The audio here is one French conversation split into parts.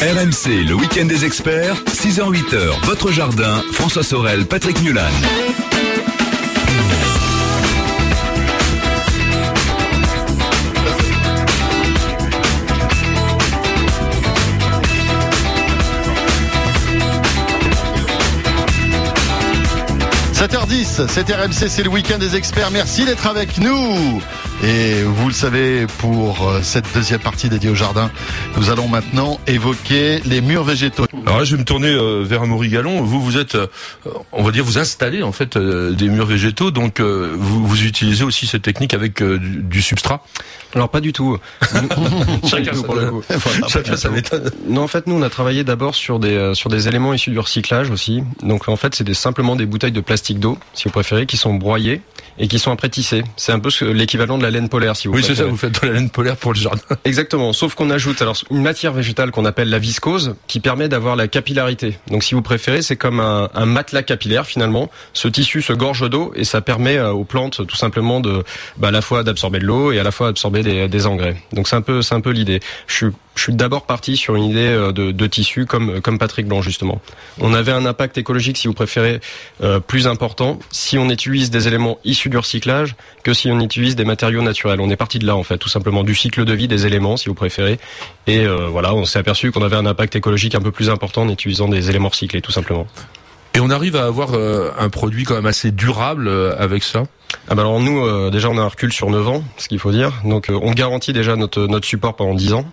RMC, le week-end des experts, 6h-8h, votre jardin, François Sorel, Patrick Mulan. « 7h10, c'est RMC, c'est le week-end des experts. Merci d'être avec nous. Et vous le savez, pour cette deuxième partie dédiée au jardin, nous allons maintenant évoquer les murs végétaux. Alors là, je vais me tourner vers Amaury Gallon. Vous êtes, on va dire, vous installez en fait des murs végétaux. Donc, vous utilisez aussi cette technique avec du substrat. Alors pas du tout. Chacun pour le coup. Chacun sa méthode. Non, en fait, nous on a travaillé d'abord sur des éléments issus du recyclage aussi. Donc en fait, c'est simplement des bouteilles de plastique d'eau, si vous préférez, qui sont broyées et qui sont après tissées. C'est un peu l'équivalent de la laine polaire, si vous préférez. Oui, c'est ça. Vous faites de la laine polaire pour le jardin. Exactement. Sauf qu'on ajoute alors une matière végétale qu'on appelle la viscose, qui permet d'avoir la capillarité. Donc si vous préférez, c'est comme un matelas capillaire finalement. Ce tissu se gorge d'eau et ça permet aux plantes tout simplement à la fois d'absorber de l'eau et à la fois d'absorber des engrais. Donc c'est un peu l'idée. Je suis d'abord parti sur une idée de tissu comme Patrick Blanc justement. On avait un impact écologique, si vous préférez, plus important si on utilise des éléments issus du recyclage que si on utilise des matériaux naturels. On est parti de là en fait, tout simplement du cycle de vie des éléments, si vous préférez. Et voilà, on s'est aperçu qu'on avait un impact écologique un peu plus important en utilisant des éléments recyclés, tout simplement. Et on arrive à avoir un produit quand même assez durable avec ça. Ah bah alors nous, déjà on a un recul sur 9 ans, ce qu'il faut dire. Donc on garantit déjà notre support pendant 10 ans.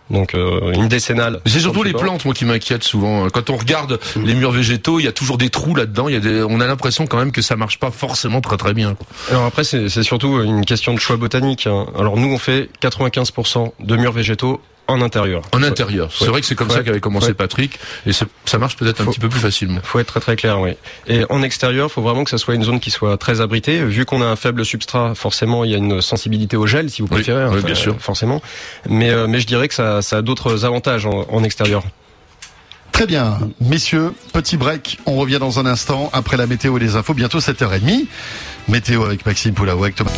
Donc une décennale. C'est surtout les plantes, moi, qui m'inquiètent souvent. Quand on regarde les murs végétaux, il y a toujours des trous là-dedans. On a l'impression quand même que ça marche pas forcément très très bien. Alors après, c'est surtout une question de choix botanique. Alors nous, on fait 95% de murs végétaux en intérieur. En intérieur. C'est vrai que c'est comme ça qu'avait commencé Patrick, et ça marche peut-être un petit peu plus facilement. Faut être très très clair, oui. Et en extérieur, faut vraiment que ça soit une zone qui soit très abritée. Vu qu'on a un faible substrat, forcément, il y a une sensibilité au gel, si vous préférez. Oui, bien sûr. Forcément. Mais je dirais que ça a d'autres avantages en extérieur. Très bien, messieurs, petit break. On revient dans un instant après la météo et les infos. Bientôt 7h30. Météo avec Maxime Poulaou, avec Thomas.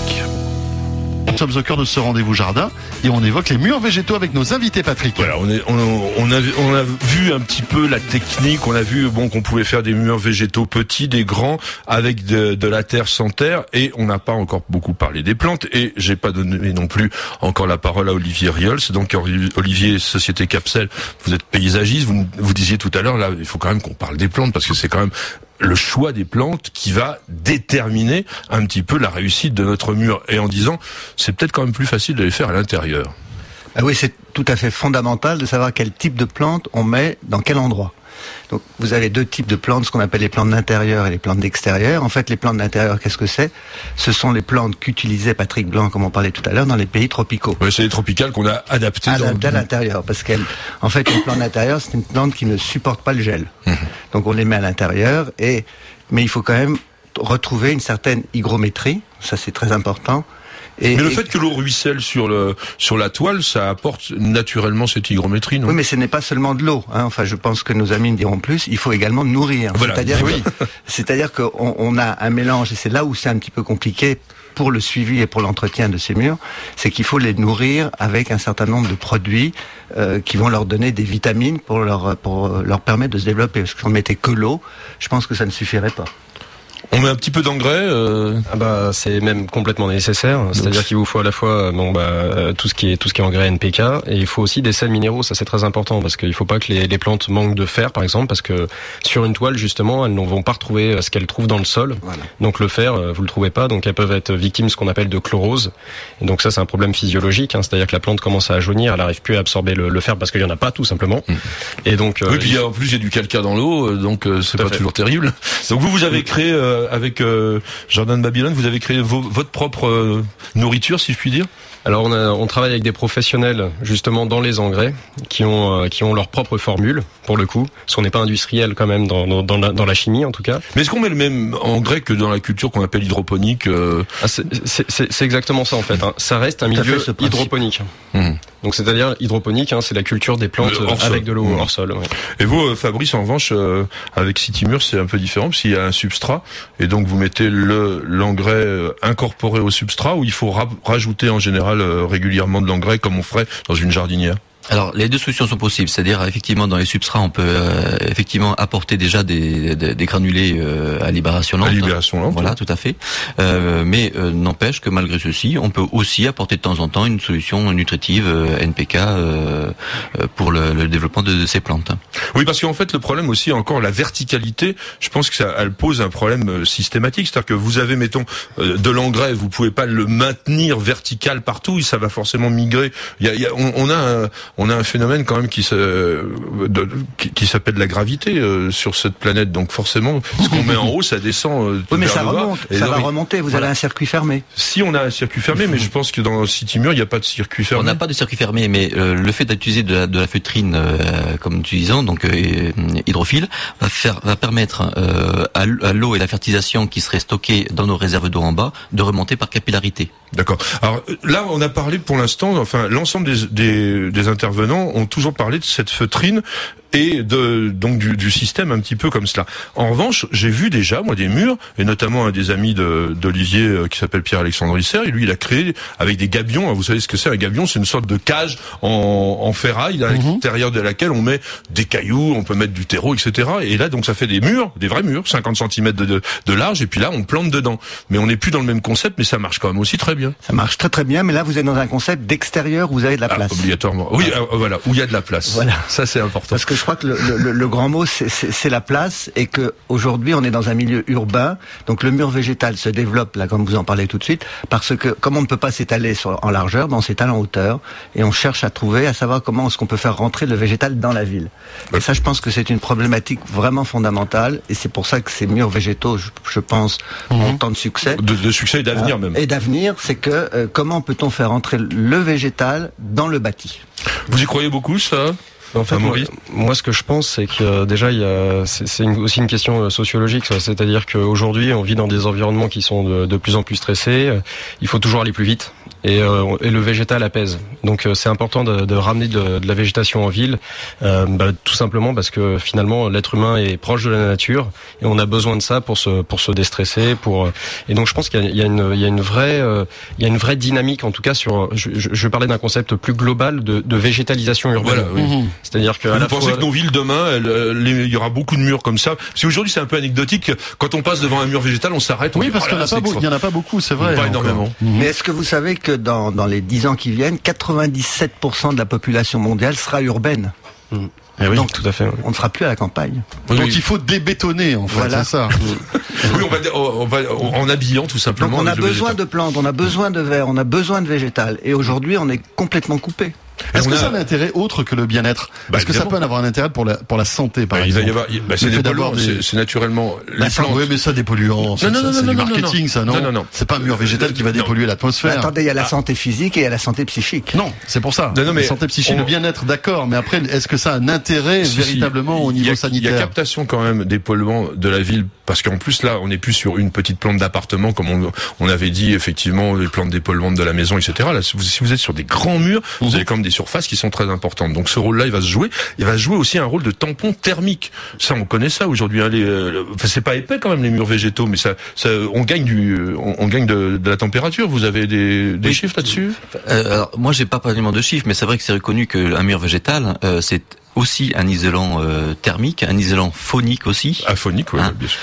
Nous sommes au cœur de ce rendez-vous jardin et on évoque les murs végétaux avec nos invités, Patrick. Voilà, on a vu un petit peu la technique. On a vu qu'on pouvait faire des murs végétaux petits, des grands, avec de la terre, sans terre, et on n'a pas encore beaucoup parlé des plantes. Et j'ai pas donné non plus encore la parole à Olivier Riols. Donc Olivier, Société Capsel, vous êtes paysagiste. Vous disiez tout à l'heure, là, il faut quand même qu'on parle des plantes parce que c'est quand même le choix des plantes qui va déterminer un petit peu la réussite de notre mur. Et en disant, c'est peut-être quand même plus facile de les faire à l'intérieur. Ah oui, c'est tout à fait fondamental de savoir quel type de plante on met dans quel endroit. Donc vous avez deux types de plantes, ce qu'on appelle les plantes d'intérieur et les plantes d'extérieur. En fait, les plantes d'intérieur, qu'est-ce que c'est ? Ce sont les plantes qu'utilisait Patrick Blanc, comme on parlait tout à l'heure, dans les pays tropicaux. Oui, c'est les tropicales qu'on a adaptées à l'intérieur, parce en fait, une plante d'intérieur, c'est une plante qui ne supporte pas le gel. Donc on les met à l'intérieur, mais il faut quand même retrouver une certaine hygrométrie, ça c'est très important. Mais le fait que l'eau ruisselle sur la toile, ça apporte naturellement cette hygrométrie, non ? Oui, mais ce n'est pas seulement de l'eau. Enfin, je pense que nos amis me diront plus. Il faut également nourrir. Voilà. C'est-à-dire qu'on a un mélange, et c'est là où c'est un petit peu compliqué pour le suivi et pour l'entretien de ces murs, c'est qu'il faut les nourrir avec un certain nombre de produits qui vont leur donner des vitamines pour leur permettre de se développer. Parce que si on mettait que l'eau, je pense que ça ne suffirait pas. On met un petit peu d'engrais c'est même complètement nécessaire. C'est-à-dire qu'il vous faut à la fois tout ce qui est engrais NPK, et il faut aussi des sels minéraux. Ça c'est très important parce qu'il faut pas que les plantes manquent de fer, par exemple, parce que sur une toile justement elles ne vont pas retrouver ce qu'elles trouvent dans le sol. Voilà. Donc le fer vous le trouvez pas, donc elles peuvent être victimes de ce qu'on appelle de chlorose. Et donc ça c'est un problème physiologique. C'est-à-dire que la plante commence à jaunir, elle n'arrive plus à absorber le fer parce qu'il y en a pas tout simplement. Et donc oui, puis en plus il y a du calcaire dans l'eau, donc c'est pas toujours terrible. Donc vous avez créé avec Jardin de Babylone, vous avez créé votre propre nourriture, si je puis dire. Alors on travaille avec des professionnels justement dans les engrais qui ont leur propre formule pour le coup, parce qu'on n'est pas industriel quand même dans la chimie en tout cas. Mais est-ce qu'on met le même engrais que dans la culture qu'on appelle hydroponique C'est exactement ça en fait. Ça reste un milieu hydroponique. Donc c'est-à-dire hydroponique, c'est la culture des plantes avec de l'eau hors sol. Ouais. Et vous, Fabrice, en revanche, avec Citymur, c'est un peu différent parce qu'il y a un substrat et donc vous mettez l'engrais incorporé au substrat, ou il faut rajouter en général régulièrement de l'engrais comme on ferait dans une jardinière. Alors les deux solutions sont possibles, c'est-à-dire effectivement dans les substrats on peut effectivement apporter déjà des granulés à libération lente. Voilà, tout à fait. Mais n'empêche que malgré ceci, on peut aussi apporter de temps en temps une solution nutritive NPK pour le développement de ces plantes. Oui, parce qu'en fait le problème aussi encore la verticalité, je pense que ça elle pose un problème systématique, c'est-à-dire que vous avez mettons de l'engrais, vous pouvez pas le maintenir vertical partout, ça va forcément migrer. On a un phénomène quand même qui s'appelle la gravité sur cette planète. Donc forcément, ce qu'on met en haut, ça descend. Oui, mais ça remonte. Ça va remonter. Vous avez un circuit fermé. Si on a un circuit fermé, mais je pense que dans Citymur, il n'y a pas de circuit fermé. On n'a pas de circuit fermé, mais le fait d'utiliser de la feutrine, comme nous disons, donc hydrophile, va permettre à l'eau et la fertilisation qui serait stockée dans nos réserves d'eau en bas de remonter par capillarité. D'accord. Alors là, on a parlé pour l'instant, enfin l'ensemble des intervenants ont toujours parlé de cette feutrine et donc du système un petit peu comme cela. En revanche, j'ai vu déjà moi des murs, et notamment un des amis d'Olivier qui s'appelle Pierre-Alexandre Isser, et lui il a créé avec des gabions. Vous savez ce que c'est un gabion? C'est une sorte de cage en ferraille à l'intérieur de laquelle on met des cailloux, on peut mettre du terreau, etc. Et là donc ça fait des murs, des vrais murs, 50 cm de large, et puis là on plante dedans. Mais on n'est plus dans le même concept, mais ça marche quand même aussi très bien. Ça marche très très bien, mais là vous êtes dans un concept d'extérieur où vous avez de la place. Obligatoirement. Oui, voilà, où il y a de la place. Voilà. Ça c'est important. Parce que je crois que le grand mot c'est la place, et que aujourd'hui on est dans un milieu urbain, donc le mur végétal se développe là comme vous en parlez tout de suite, parce que comme on ne peut pas s'étaler en largeur, on s'étale en hauteur, et on cherche à savoir comment est-ce qu'on peut faire rentrer le végétal dans la ville. Et ça je pense que c'est une problématique vraiment fondamentale, et c'est pour ça que ces murs végétaux, je pense, ont tant de succès. De succès et d'avenir même. Et d'avenir, c'est que comment peut-on faire entrer le végétal dans le bâti? Vous y croyez beaucoup ça? En fait, moi, ce que je pense, c'est que déjà, c'est aussi une question sociologique. C'est-à-dire qu'aujourd'hui, on vit dans des environnements qui sont de plus en plus stressés. Il faut toujours aller plus vite. Et le végétal apaise. Donc c'est important de ramener de la végétation en ville, tout simplement parce que finalement l'être humain est proche de la nature et on a besoin de ça pour se déstresser. Et donc je pense qu'il y a une vraie dynamique, en tout cas sur. Je parlais d'un concept plus global de végétalisation urbaine. Voilà, oui. C'est-à-dire que vous pensez que nos villes demain, il y aura beaucoup de murs comme ça? Parce qu'aujourd'hui c'est un peu anecdotique. Quand on passe devant un mur végétal, on s'arrête. Oui, parce qu'il n'y en a pas beaucoup, c'est vrai. Pas énormément. Mais est-ce que vous savez que dans les 10 ans qui viennent, 97% de la population mondiale sera urbaine. Et oui, donc, tout à fait. Oui. On ne sera plus à la campagne. Donc il faut débétonner, en fait, voilà. c'est ça. Oui, on va en habillant tout simplement. Donc on a besoin de plantes, on a besoin de verre, on a besoin de végétal. Et aujourd'hui, on est complètement coupé. Est-ce que ça a un intérêt autre que le bien-être? Est-ce que ça peut en avoir un intérêt pour la santé, par exemple? Il va y avoir, c'est des polluants, c'est naturellement les plantes. Oui, mais ça, des polluants, c'est du marketing, ça, non? Non. C'est pas un mur végétal qui va dépolluer l'atmosphère. Attendez, il y a la santé physique et il y a la santé psychique. Non, c'est pour ça. Non, mais la santé psychique, le bien-être, d'accord, mais après, est-ce que ça a un intérêt véritablement au niveau sanitaire? Il y a captation quand même des polluants de la ville, parce qu'en plus là, on n'est plus sur une petite plante d'appartement comme on avait dit, effectivement, les plantes dépolluantes de la maison, etc. Là, si vous êtes sur des grands murs, vous avez quand même des surfaces qui sont très importantes. Donc ce rôle-là, il va se jouer. Il va jouer aussi un rôle de tampon thermique. Ça, on connaît ça aujourd'hui. Hein, c'est pas épais quand même les murs végétaux, mais on gagne de la température. Vous avez des chiffres là-dessus? Alors moi, j'ai pas particulièrement de chiffres, mais c'est vrai que c'est reconnu qu'un mur végétal, c'est aussi un isolant thermique, un isolant phonique aussi. Phonique, oui, bien sûr.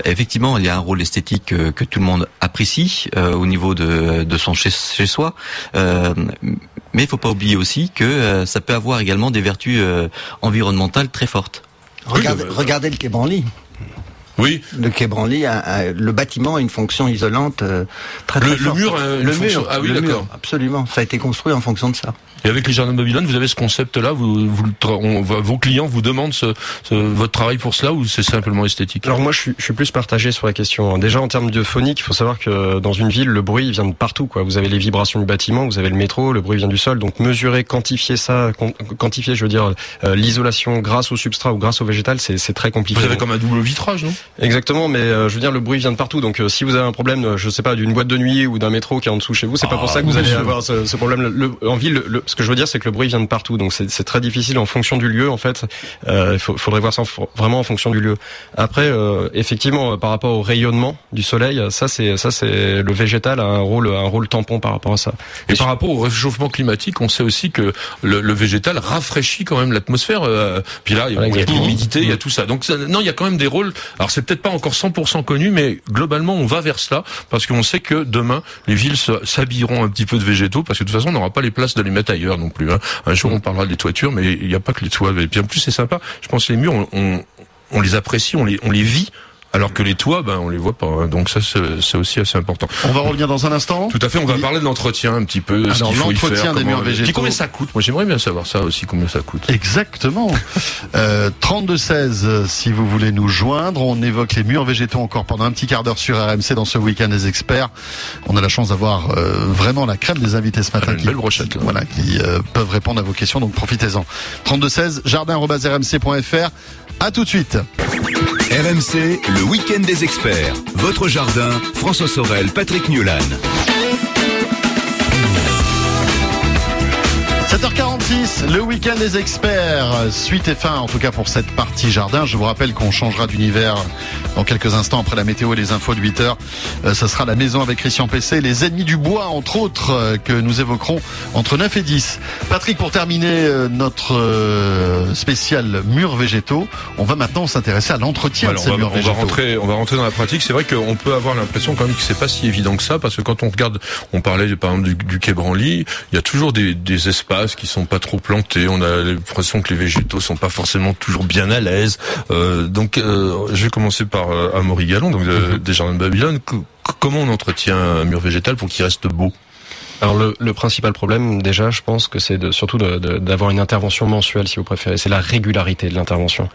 Effectivement, il y a un rôle esthétique que tout le monde apprécie au niveau de son chez soi. Mais il faut pas oublier aussi que ça peut avoir également des vertus environnementales très fortes. Regardez le quai Branly. Oui. Le quai Branly, le bâtiment a une fonction isolante très forte. Le mur, ah oui, d'accord. Absolument. Ça a été construit en fonction de ça. Et avec les jardins de Babylone, vous avez ce concept-là, vos clients vous demandent votre travail pour cela, ou c'est simplement esthétique? Alors moi, je suis plus partagé sur la question. Déjà en termes de phonique, il faut savoir que dans une ville, le bruit vient de partout, quoi. Vous avez les vibrations du bâtiment, vous avez le métro, le bruit vient du sol. Donc mesurer, quantifier ça, je veux dire l'isolation grâce au substrat ou grâce au végétal, c'est très compliqué. Vous avez comme un double vitrage, non? Exactement, mais je veux dire le bruit vient de partout. Donc si vous avez un problème, je sais pas, d'une boîte de nuit ou d'un métro qui est en dessous chez vous, c'est pas pour ça que vous allez avoir ce problème. En ville, Ce que je veux dire, c'est que le bruit vient de partout, donc c'est très difficile en fonction du lieu. En fait, il faudrait voir ça vraiment en fonction du lieu. Après, effectivement, par rapport au rayonnement du soleil, ça c'est le végétal a un rôle tampon par rapport à ça. Et par rapport au réchauffement climatique, on sait aussi que le végétal rafraîchit quand même l'atmosphère. Puis là, il y a l'humidité, il y a tout ça. Donc non, il y a quand même des rôles. Alors c'est peut-être pas encore 100% connu, mais globalement, on va vers cela parce qu'on sait que demain, les villes s'habilleront un petit peu de végétaux parce que de toute façon, on n'aura pas les places de les mettre ailleurs non plus. Hein. Un jour, on parlera des toitures, mais il n'y a pas que les toits. Et puis en plus, c'est sympa. Je pense que les murs, on les apprécie, on les vit. Alors que les toits, on les voit pas. Hein. Donc ça, c'est aussi assez important. On va revenir dans un instant. Tout à fait. On va parler de l'entretien un petit peu. Alors l'entretien des murs végétaux. Puis combien ça coûte? Moi, j'aimerais bien savoir ça aussi. Combien ça coûte? Exactement. 32-16 si vous voulez nous joindre. On évoque les murs végétaux encore pendant un petit quart d'heure sur RMC dans ce week-end des experts. On a la chance d'avoir vraiment la crème des invités ce matin qui peuvent répondre à vos questions. Donc profitez-en. 32-16 jardin@rmc.fr. À tout de suite. RMC, le week-end des experts. Votre jardin, François Sorel, Patrick Newlan. 7h46, le week-end des experts. Suite et fin, en tout cas pour cette partie jardin. Je vous rappelle qu'on changera d'univers dans quelques instants après la météo et les infos de 8h. Ça sera la maison avec Christian Pesset, les ennemis du bois, entre autres, que nous évoquerons entre 9 et 10. Patrick, pour terminer notre spécial murs végétaux, on va maintenant s'intéresser à l'entretien de ces murs végétaux. On va rentrer dans la pratique. C'est vrai qu'on peut avoir l'impression quand même que c'est pas si évident que ça, parce que quand on regarde, on parlait par exemple du quai Branly, il y a toujours des espaces qui sont pas trop plantés. On a l'impression que les végétaux sont pas forcément toujours bien à l'aise. Donc, je vais commencer par Amaury Gallon, donc des Jardins de Babylone. Comment on entretient un mur végétal pour qu'il reste beau? Alors le principal problème, déjà, je pense que c'est surtout d'avoir une intervention mensuelle, si vous préférez. C'est la régularité de l'intervention.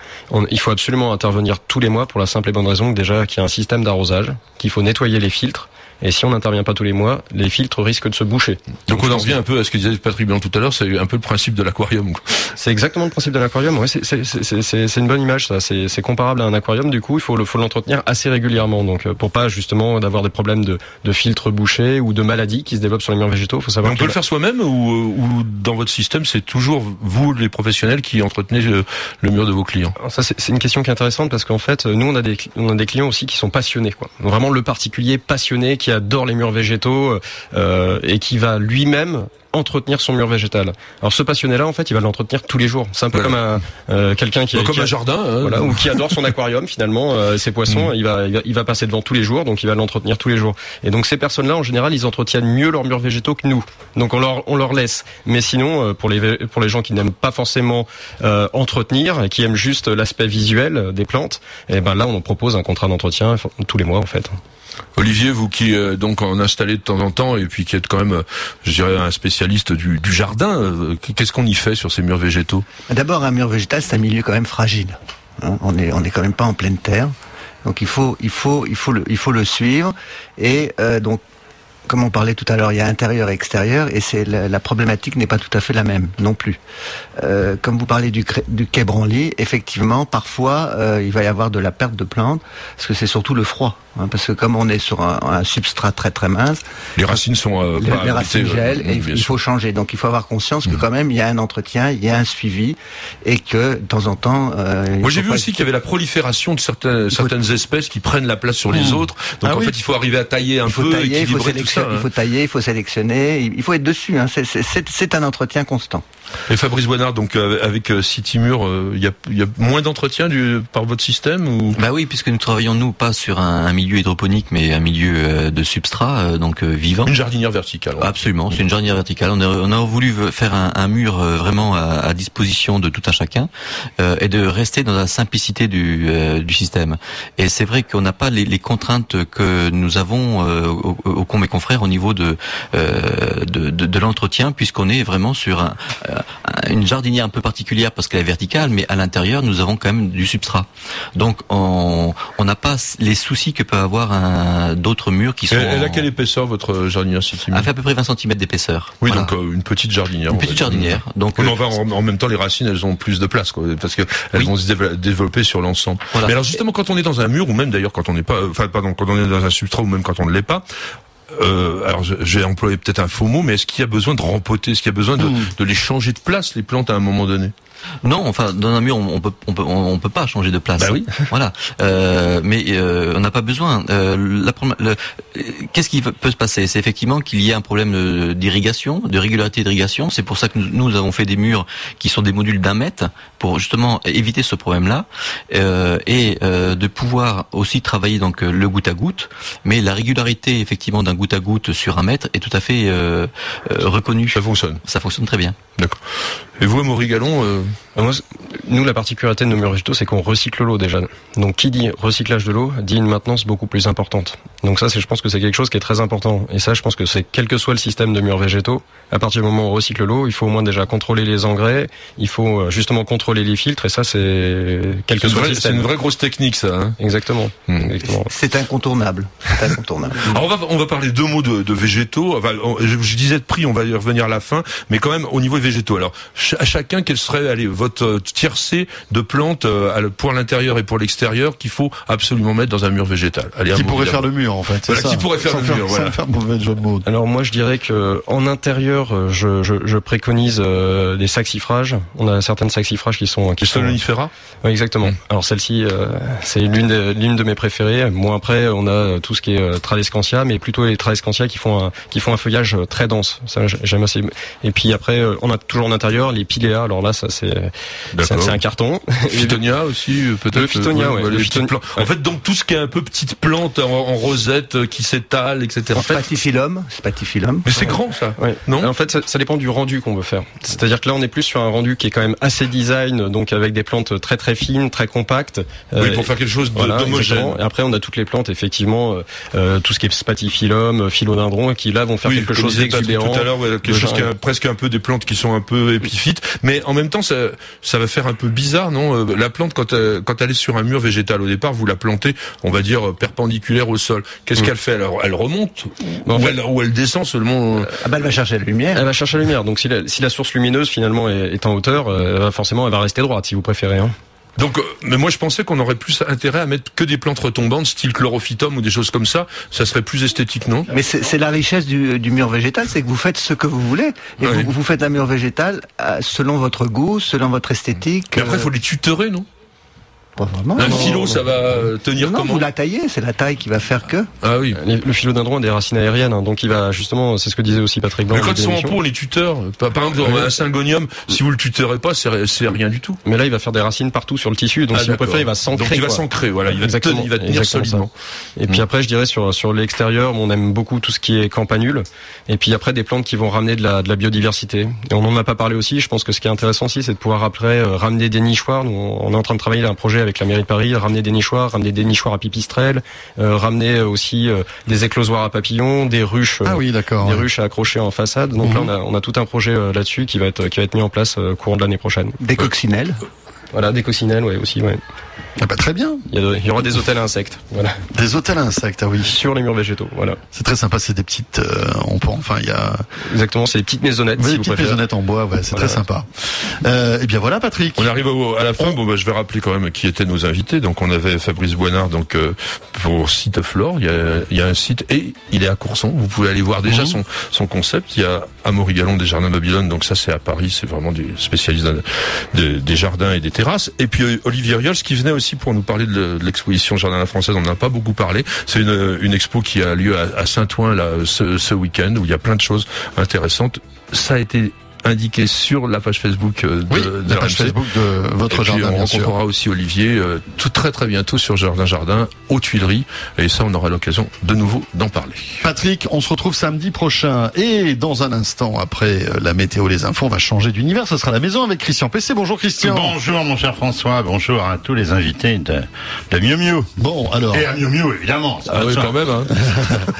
Il faut absolument intervenir tous les mois pour la simple et bonne raison que déjà qu'il y a un système d'arrosage, qu'il faut nettoyer les filtres. Et si on n'intervient pas tous les mois, les filtres risquent de se boucher. Donc on en revient un peu à ce que disait Patrick Blanc tout à l'heure, c'est un peu le principe de l'aquarium. C'est exactement le principe de l'aquarium. Ouais, c'est une bonne image, ça. C'est comparable à un aquarium. Du coup, il faut l'entretenir assez régulièrement. Donc pour pas justement d'avoir des problèmes de filtres bouchés ou de maladies qui se développent sur les murs végétaux. Faut savoir. On peut le faire soi-même ou dans votre système, c'est toujours vous les professionnels qui entretenez le mur de vos clients. Alors ça c'est une question qui est intéressante parce qu'en fait nous on a des clients aussi qui sont passionnés, quoi. Vraiment le particulier passionné qui adore les murs végétaux et qui va lui-même entretenir son mur végétal. Alors ce passionné-là, en fait, il va l'entretenir tous les jours. C'est un peu comme quelqu'un qui comme un jardin, hein. Voilà, ou qui adore son aquarium finalement, ses poissons. Il va passer devant tous les jours, donc il va l'entretenir tous les jours. Et donc ces personnes-là, en général, ils entretiennent mieux leurs murs végétaux que nous. Donc on leur laisse. Mais sinon, pour les gens qui n'aiment pas forcément entretenir, et qui aiment juste l'aspect visuel des plantes, et ben là, on propose un contrat d'entretien tous les mois, en fait. Olivier, vous qui donc en installez de temps en temps et puis qui êtes quand même, je dirais, un spécialiste du jardin, qu'est-ce qu'on y fait sur ces murs végétaux? D'abord, un mur végétal, c'est un milieu quand même fragile. Hein, on est quand même pas en pleine terre, donc il faut le suivre et donc. Comme on parlait tout à l'heure, il y a intérieur et extérieur, et la problématique n'est pas tout à fait la même non plus. Comme vous parlez du quai Branly, effectivement, parfois il va y avoir de la perte de plantes, parce que c'est surtout le froid. Hein, parce que comme on est sur un substrat très très mince, les racines sont les racines gèlent, et il faut changer. Donc il faut avoir conscience que quand même il y a un entretien, il y a un suivi, et que de temps en temps. Moi j'ai vu aussi qu'il y avait la prolifération de certaines espèces qui prennent la place sur les autres. Donc en fait il faut arriver à tailler un peu, équilibrer tout ça. Il faut tailler, il faut sélectionner, il faut être dessus. Hein. C'est un entretien constant. Et Fabrice Boinard, donc avec Citimur, il y a moins d'entretien par votre système ou? Bah oui, puisque nous travaillons nous pas sur un milieu hydroponique, mais un milieu de substrat, donc vivant. Une jardinière verticale. Ouais. Absolument, c'est une jardinière verticale. On a voulu faire un mur vraiment à disposition de tout un chacun et de rester dans la simplicité du système. Et c'est vrai qu'on n'a pas les contraintes que nous avons au mes confrères au niveau de l'entretien, puisqu'on est vraiment sur une jardinière un peu particulière parce qu'elle est verticale, mais à l'intérieur nous avons quand même du substrat. Donc on n'a pas les soucis que peut avoir d'autres murs qui sont. Elle a quelle épaisseur votre jardinière Citimur? Elle fait à peu près 20 cm d'épaisseur. Oui, voilà. Donc une petite jardinière. Une petite jardinière. Donc en même temps les racines elles ont plus de place, quoi, parce que elles vont se développer sur l'ensemble. Voilà. Mais alors justement quand on est dans un mur ou même d'ailleurs quand on n'est pas, quand on est dans un substrat ou même quand on ne l'est pas. alors j'ai employé peut-être un faux mot, mais est-ce qu'il y a besoin de rempoter, est-ce qu'il y a besoin de les changer de place, les plantes, à un moment donné? Non, enfin, dans un mur, on peut pas changer de place. Bah oui. Voilà. Mais on n'a pas besoin. Qu'est-ce qui peut se passer? C'est effectivement qu'il y a un problème d'irrigation, de régularité d'irrigation. C'est pour ça que nous avons fait des murs qui sont des modules d'1 mètre pour justement éviter ce problème-là et de pouvoir aussi travailler donc le goutte à goutte. Mais la régularité effectivement d'un goutte à goutte sur 1 mètre est tout à fait reconnue. Ça fonctionne. Ça fonctionne très bien. D'accord. Et vous, Amaury Gallon, nous, la particularité de nos murs végétaux, c'est qu'on recycle l'eau déjà. Donc, qui dit recyclage de l'eau, dit une maintenance beaucoup plus importante. Donc ça, je pense que c'est quelque chose qui est très important. Et ça, je pense que c'est quel que soit le système de murs végétaux, à partir du moment où on recycle l'eau, il faut au moins déjà contrôler les engrais, il faut justement contrôler les filtres, et ça, c'est quel que soit le système. C'est une vraie grosse technique, ça. Hein. Exactement. Exactement. C'est incontournable. C'est incontournable. Alors on va parler 2 mots de végétaux. Enfin, je disais de prix, on va y revenir à la fin, mais quand même au niveau des végétaux. Alors, à chacun, quel serait votre tiercé de plantes pour l'intérieur et pour l'extérieur qu'il faut absolument mettre dans un mur végétal? Allez, qui pourrait faire le mur, en fait. Voilà, qui pourrait faire le mur, voilà. Sans faire mauvais jeu de mots. Alors moi, je dirais que en intérieur, je préconise des saxifrages. On a certaines saxifrages qui sont Solonifera. Oui, exactement. Alors celle-ci, c'est l'une de mes préférées. Moi, après, on a tout ce qui est Tradescantia, mais plutôt les Tradescantia qui font un feuillage très dense. Ça, j'aime assez. Et puis après, on a toujours en intérieur les Pilea. Alors là, ça c'est un carton. Phytonia aussi, peut-être. Le Phytonia, ouais. En fait, donc tout ce qui est un peu petite plante en rosette qui s'étale, etc. En fait, Spathiphyllum. Mais c'est grand, ça. Ouais. Non? En fait, ça dépend du rendu qu'on veut faire. C'est-à-dire que là, on est plus sur un rendu qui est quand même assez design, donc avec des plantes très très fines, très compactes. Oui, pour faire quelque chose d'homogène. Et après, on a toutes les plantes, effectivement, tout ce qui est Spathiphyllum, Philodendron, qui là vont faire quelque chose d'exubérant. Tout à l'heure, quelque chose qui a presque un peu des plantes qui sont un peu épiphytes, mais en même temps, ça va faire un peu bizarre, non? La plante, quand elle est sur un mur végétal au départ, vous la plantez, on va dire, perpendiculaire au sol. Qu'est-ce qu'elle fait? Alors, elle remonte? Ou elle descend seulement? Elle va chercher la lumière. Elle va chercher la lumière. Donc, si la source lumineuse, finalement, est en hauteur, elle va rester droite, si vous préférez, hein. Donc, mais moi je pensais qu'on aurait plus intérêt à mettre que des plantes retombantes, style chlorophytum ou des choses comme ça. Ça serait plus esthétique, non? Mais c'est la richesse du mur végétal, c'est que vous faites ce que vous voulez. Et oui. vous faites un mur végétal selon votre goût, selon votre esthétique. Mais après, il faut les tutorer, non? Pas vraiment. Un philo, ça va tenir comment? Vous la taillez, c'est la taille qui va faire que. Ah oui. Le philodendron a des racines aériennes, hein, donc il va justement, c'est ce que disait aussi Patrick Blanc. Mais quand ils sont en pot, on les tuteur. Par exemple, un syngonium, si vous le tutorez pas, c'est rien du tout. Mais là, il va faire des racines partout sur le tissu, donc si vous préférez, il va s'ancrer. Donc il va s'ancrer, voilà, il va tenir solidement. Et puis après, je dirais sur l'extérieur, on aime beaucoup tout ce qui est campanule. Et puis après, des plantes qui vont ramener de la biodiversité. Et on n'en a pas parlé aussi. Je pense que ce qui est intéressant aussi, c'est de pouvoir après ramener des nichoirs. Nous, on est en train de travailler un projet avec la mairie de Paris. Ramener des nichoirs à pipistrelles, ramener aussi des éclosoirs à papillons, des ruches, ruches à accrocher en façade. Donc là, on a tout un projet là-dessus qui va être mis en place courant de l'année prochaine. Des coccinelles. Voilà, des coccinelles, ouais, aussi, ouais. Ah bah très bien. Il y aura des hôtels à insectes, voilà. Des hôtels à insectes, ah oui. Sur les murs végétaux, voilà. C'est très sympa, c'est des petites, il y a. Exactement, c'est des petites maisonnettes. Oui, des petites maisonnettes en bois, ouais, c'est très sympa. Et bien voilà, Patrick. On arrive à la fin. Bon, je vais rappeler quand même qui étaient nos invités. Donc, on avait Fabrice Boinard, donc, pour Site Flore. Il y a un site et il est à Courson. Vous pouvez aller voir déjà son concept. Il y a Amaury Gallon des Jardins Babylone. Donc ça, c'est à Paris. C'est vraiment des spécialistes des jardins et des terrasses. Et puis, Olivier Riols, qui venait aussi pour nous parler de l'exposition Jardin à la Française. On n'en a pas beaucoup parlé. C'est une expo qui a lieu à Saint-Ouen là ce week-end où il y a plein de choses intéressantes. Ça a été indiqué sur la page Facebook de la page Facebook de votre jardin. On rencontrera aussi Olivier tout très très bientôt sur Jardin aux Tuileries, et ça on aura l'occasion de nouveau d'en parler. Patrick, on se retrouve samedi prochain et dans un instant après la météo, les infos, on va changer d'univers. Ce sera la maison avec Christian PC. Bonjour Christian. Bonjour mon cher François, bonjour à tous les invités de Miu Miu. Bon alors. Et à Miu Miu évidemment. Ah oui quand même. Hein.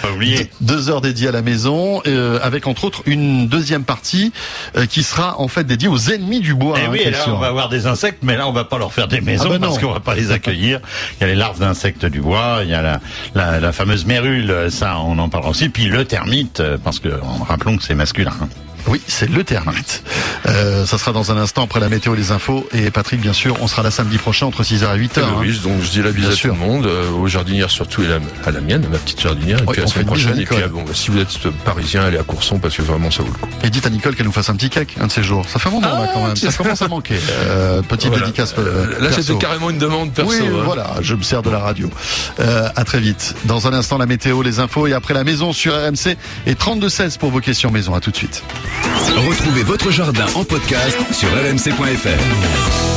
Pas oublier. 2 heures dédiées à la maison avec entre autres une deuxième partie qui sera en fait dédié aux ennemis du bois. Et oui, et là on va avoir des insectes, mais là on va pas leur faire des maisons parce qu'on va pas les accueillir. Il y a les larves d'insectes du bois, il y a la fameuse mérule, ça on en parlera aussi, puis le termite, parce que rappelons que c'est masculin. Oui, c'est le termite. Ça sera dans un instant après la météo, les infos. Et Patrick, bien sûr, on sera là samedi prochain entre 6h et 8h. Oui, donc je dis la bise à tout le monde, aux jardinières surtout et à la mienne, ma petite jardinière. Et puis la semaine prochaine. Et puis si vous êtes parisien, allez à Courson parce que vraiment ça vaut le coup. Et dites à Nicole qu'elle nous fasse un petit cake un de ces jours. Ça fait un moment là quand même. Ça commence à manquer. Petite dédicace. Là, c'était carrément une demande perso. Oui, voilà, je me sers de la radio. À très vite. Dans un instant, la météo, les infos et après la maison sur RMC et 32-16 pour vos questions maison. À tout de suite. Retrouvez votre jardin en podcast sur rmc.fr.